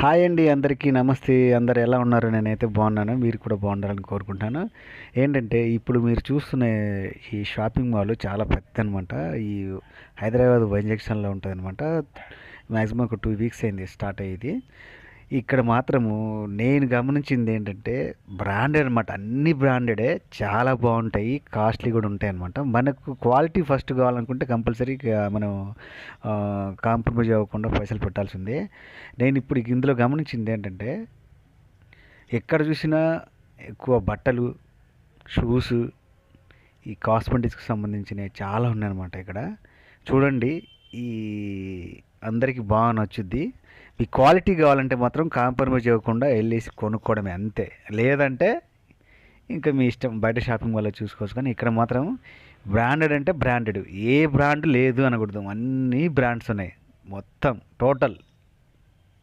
Hi అండి, అందరికీ నమస్తే. అందరు ఎలా ఉన్నారు? నేనైతే బాగున్నాను. మీరు కూడా బాగుండాలని కోరుకుంటాను. ఏంటంటే ఇప్పుడు మీరు చూస్తున్న ఈ షాపింగ్ మాల్ చాలా పెద్దదనమాట. ఈ హైదరాబాద్ వై జంక్షన్‌లో ఉంటదనమాట. మాక్సిమం ఒక 2 వీక్స్ అయింది స్టార్ట్ అయ్యి. ఇక్కడ మాత్రము నేను గమనించింది ఏంటంటే బ్రాండెడ్ అనమాట. అన్ని బ్రాండెడే, చాలా బాగుంటాయి, కాస్ట్లీ కూడా ఉంటాయి అనమాట. మనకు క్వాలిటీ ఫస్ట్ కావాలనుకుంటే కంపల్సరీ మనం కాంప్రమైజ్ అవ్వకుండా పైసలు పెట్టాల్సిందే. నేను ఇప్పుడు ఇందులో గమనించింది ఏంటంటే ఎక్కడ చూసినా ఎక్కువ బట్టలు, షూస్, ఈ కాస్మెటిక్స్కి సంబంధించినవి చాలా ఉన్నాయన్నమాట ఇక్కడ. చూడండి, ఈ అందరికీ బాగా నచ్చుద్ది. ఈ క్వాలిటీ కావాలంటే మాత్రం కాంప్రమైజ్ అవ్వకుండా వెళ్ళేసి కొనుక్కోవడమే అంతే. లేదంటే ఇంకా మీ ఇష్టం, బయట షాపింగ్ మాల్లో చూసుకోవచ్చు. కానీ ఇక్కడ మాత్రం బ్రాండెడ్ అంటే బ్రాండెడ్, ఏ బ్రాండ్ లేదు అనకూడదు, అన్ని బ్రాండ్స్ ఉన్నాయి మొత్తం టోటల్.